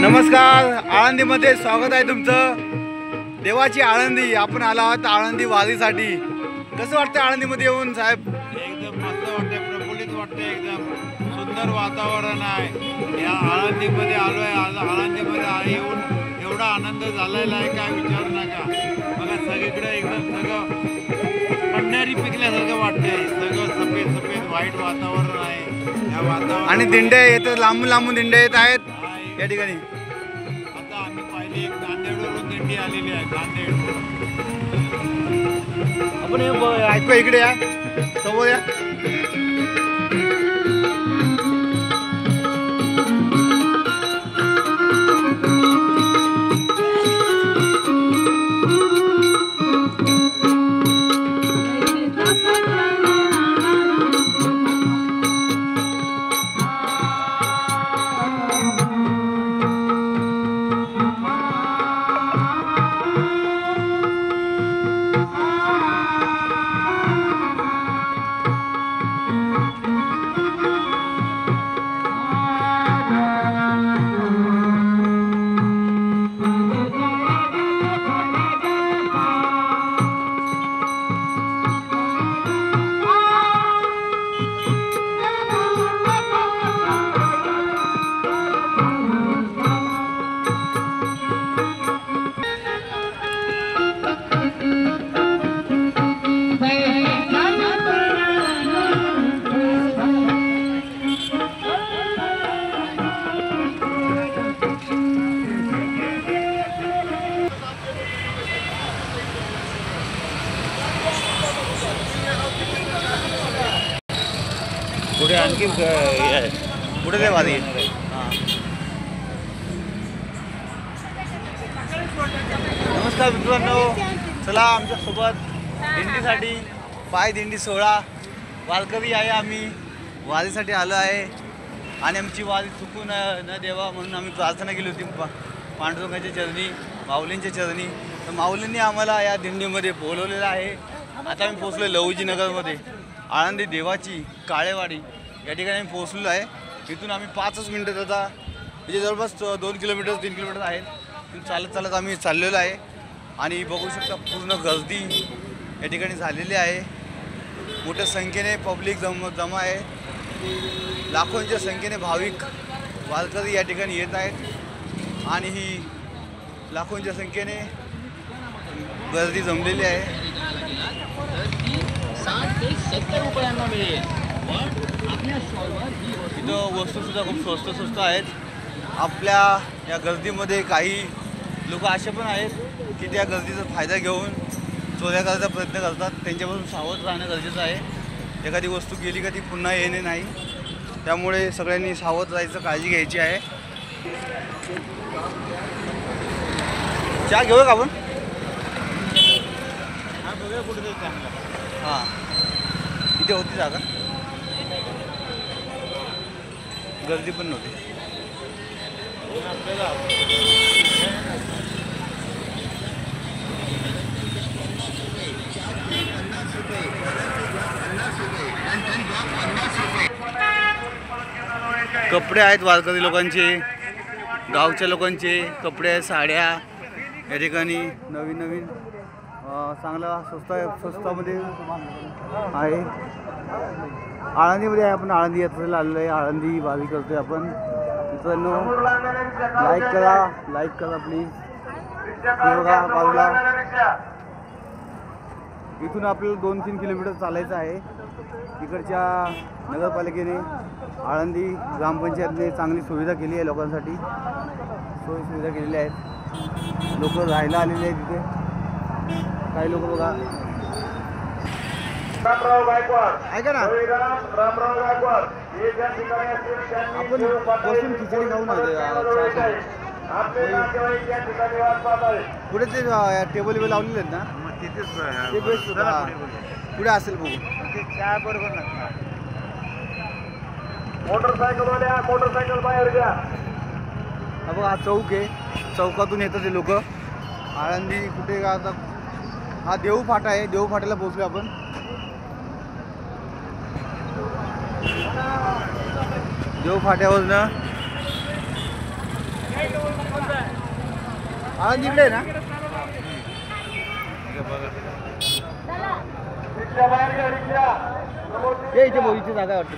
नमस्कार, आळंदीमध्ये स्वागत आहे तुमचं। देवाची आळंदी आपण आला आहोत आळंदी वारीसाठी। कसं वाटतं आळंदीमध्ये येऊन साहेब? एकदम मस्त वाटते, प्रफुल्लित वाटते, एकदम सुंदर वातावरण आहे। या आळंदीमध्ये आलोय, आळंदीमध्ये येऊन एवढा आनंद झालेला आहे काय विचारू नका। बघा सगळीकडे एकदम सगळं पंढरी पिकल्यासारखं वाटतंय, सगळं सफेद सफेद व्हाईट वातावरण आहे या वातावरण। आणि दिंडे येतात, लांबून लांबून दिंडे येत आहेत या ठिकाणी। आता आम्ही पाहिली एक नांदेडवरून दिंडी आलेली आहे, नांदेड। आपण ऐकू इकडे या, समोर या। पुढे आणखी पुढे ते वारी। नमस्कार मित्रांनो, चला आमच्या सोबत दिंडीसाठी पाय दिंडी सोहळा वारकरी आहे। आम्ही वारीसाठी आलो आहे आणि आमची वारी चुकून न देवा म्हणून आम्ही प्रार्थना केली होती पांडुरंगाच्या चरणी, माऊलींच्या चरणी। तर माऊलींनी आम्हाला या दिंडीमध्ये बोलवलेलं आहे। आता आम्ही पोहोचलो लहुजी नगरमध्ये, आळंदी देवाची काळेवाडी या ठिकाणी आम्ही पोहोचलेलो आहे। इथून आम्ही 5 मिनिटात आता म्हणजे जवळपास 2 किलोमीटर 3 किलोमीटर आहेत, तिथून चालत चालत आम्ही चाललेलो आहे। आणि बघू शकता पूर्ण गर्दी या ठिकाणी झालेली आहे। मोठ्या संख्येने पब्लिक जमा आहे, लाखोंच्या संख्येने भाविक वारकरी या ठिकाणी येत आहेत आणि ही लाखोंच्या संख्येने गर्दी जमलेली आहे। 60 ते 70 रुपयांना मिळेल। इथं वस्तूसुद्धा खूप स्वस्त आहेत। आपल्या या गर्दीमध्ये काही लोक असे पण आहेत की त्या गर्दीचा फायदा घेऊन चोऱ्या करायचा प्रयत्न करतात। त्यांच्यापासून सावध राहणं गरजेचं आहे। एखादी वस्तू गेली का ती पुन्हा येणे नाही, त्यामुळे सगळ्यांनी सावध राहायचं, काळजी घ्यायची आहे। चहा घेऊ का आपण? बघा कुठेतरी चांगला। हां, इथे होती जागा, गर्दी पण नव्हती। कपडे आहेत वारकरी लोकांचे, गावच्या लोकांचे कपडे आहेत, साड्या या ठिकाणी नवीन नवीन चांगला स्वस्तामध्ये आहे। आळंदीमध्ये आहे, आपण आळंदी यात्रेला आलेलो आहे, आळंदी वारी करतोय आपण। मित्रांनो लाईक करा प्लीज। बघा बाजूला इथून आपल्याला 2-3 किलोमीटर चालायचं आहे। इकडच्या नगरपालिकेने आळंदी ग्रामपंचायतने चांगली सुविधा केली आहे, लोकांसाठी सोयीसुविधा केलेल्या आहेत। लोक राहायला आलेले आहेत तिथे, काही लोक बघा। ऐका ना, आपण बसून खिचडी खाऊन पुढे ते टेबल लावलेले आहेत ना, ते बेस्ट पुढे असेल बघू। त्या बरोबर ना, मोटरसायकल बाहेर घ्या। बघा हा चौक आहे, चौकातून येतात ते लोक। आळंदी कुठे का आता हा देऊ फाटा आहे, देऊ फाट्याला पोहोचलो आपण। देव फाट्यावरनं आळंदी इकडे आहे ना? हे बघा इथे जागा वाटतं